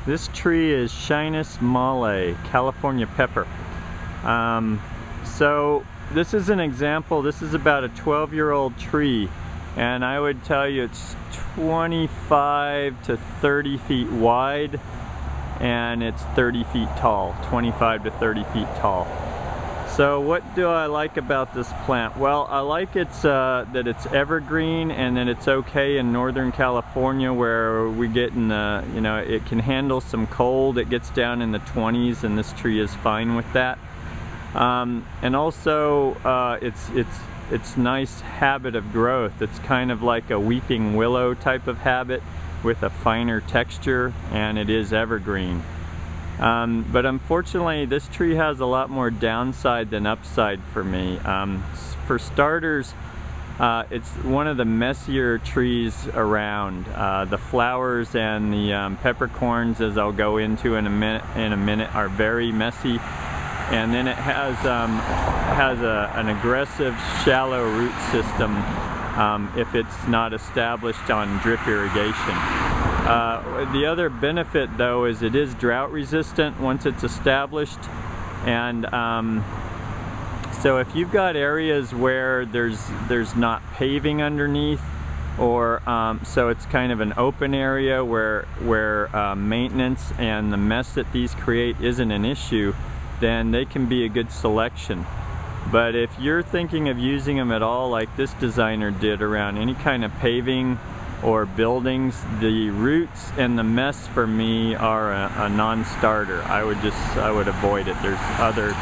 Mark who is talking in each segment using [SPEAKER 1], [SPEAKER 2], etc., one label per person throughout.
[SPEAKER 1] This tree is Schinus molle, California pepper. So this is an example. This is about a 12-year-old tree, and I would tell you it's 25 to 30 feet wide, and it's 30 feet tall, 25 to 30 feet tall. So what do I like about this plant? Well, I like that it's evergreen, and that it's okay in Northern California where we get in the, it can handle some cold. It gets down in the 20s, and this tree is fine with that. And also it's nice habit of growth. It's kind of like a weeping willow type of habit with a finer texture, and it is evergreen. But unfortunately, this tree has a lot more downside than upside for me. For starters, it's one of the messier trees around. The flowers and the peppercorns, as I'll go into in a minute, are very messy. And then it has an aggressive, shallow root system if it's not established on drip irrigation. The other benefit, though, is it is drought resistant once it's established, and so if you've got areas where there's not paving underneath, or so it's kind of an open area where maintenance and the mess that these create isn't an issue, then they can be a good selection. But if you're thinking of using them at all, like this designer did around any kind of paving or buildings, the roots and the mess for me are a non-starter. I would avoid it. There's other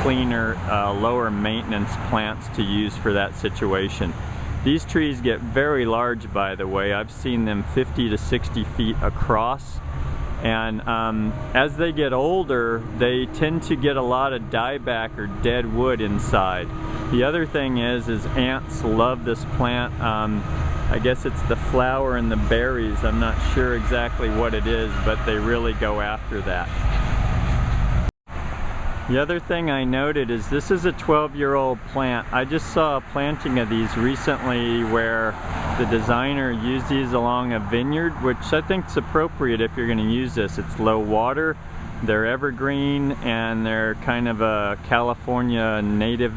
[SPEAKER 1] cleaner, lower maintenance plants to use for that situation. These trees get very large, by the way. I've seen them 50 to 60 feet across. And as they get older, they tend to get a lot of dieback or dead wood inside. The other thing is ants love this plant. I guess it's the flower and the berries. I'm not sure exactly what it is, but they really go after that. The other thing I noted is this is a 12-year-old plant. I just saw a planting of these recently where the designer used these along a vineyard, which I think is appropriate if you're going to use this. It's low water, they're evergreen, and they're kind of a California native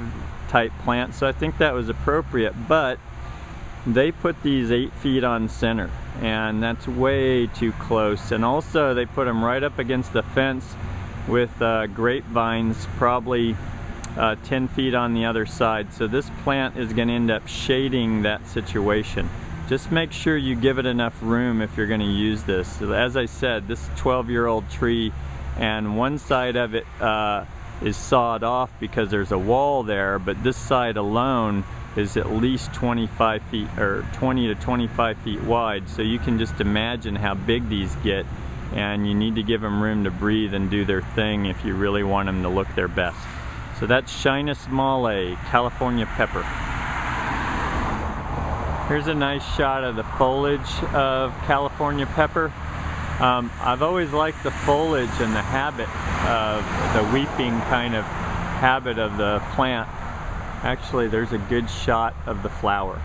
[SPEAKER 1] type plant, so I think that was appropriate. But they put these 8 feet on center, and that's way too close. And also they put them right up against the fence with grapevines, probably 10 feet on the other side. So this plant is going to end up shading that situation. Just make sure you give it enough room if you're going to use this. So as I said, this 12-year-old tree, and one side of it is sawed off because there's a wall there, but this side alone is at least 25 feet or 20 to 25 feet wide. So you can just imagine how big these get, and you need to give them room to breathe and do their thing if you really want them to look their best. So that's Schinus molle, California pepper. Here's a nice shot of the foliage of California pepper. I've always liked the foliage and the habit of the weeping kind of habit of the plant. Actually, there's a good shot of the flower.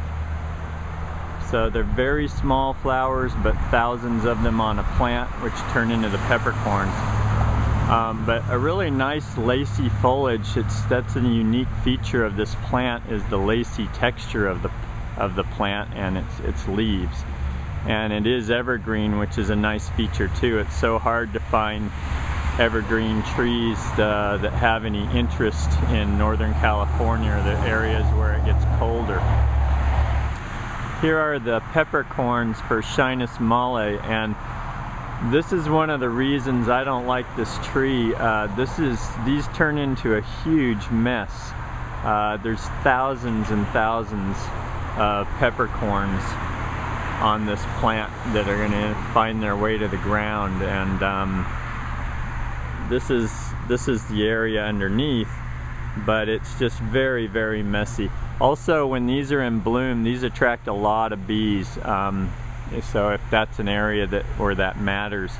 [SPEAKER 1] So they're very small flowers, but thousands of them on a plant, which turn into the peppercorns. But a really nice lacy foliage. That's a unique feature of this plant, is the lacy texture of the plant and its leaves. And it is evergreen, which is a nice feature too. It's so hard to find evergreen trees that have any interest in Northern California, or the areas where it gets colder. Here are the peppercorns for Schinus molle, and this is one of the reasons I don't like this tree. These turn into a huge mess. There's thousands and thousands of peppercorns on this plant that are going to find their way to the ground, and this is the area underneath, but it's just very, very messy. Also, when these are in bloom, these attract a lot of bees. So if that's an area where that matters,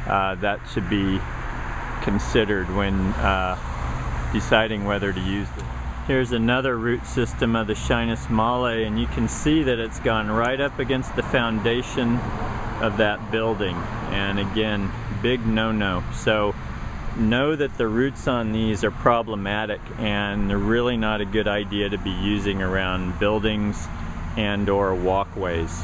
[SPEAKER 1] that should be considered when deciding whether to use it. Here's another root system of the Schinus molle, and you can see that it's gone right up against the foundation of that building. And again, big no-no. So know that the roots on these are problematic, and they're really not a good idea to be using around buildings and or walkways.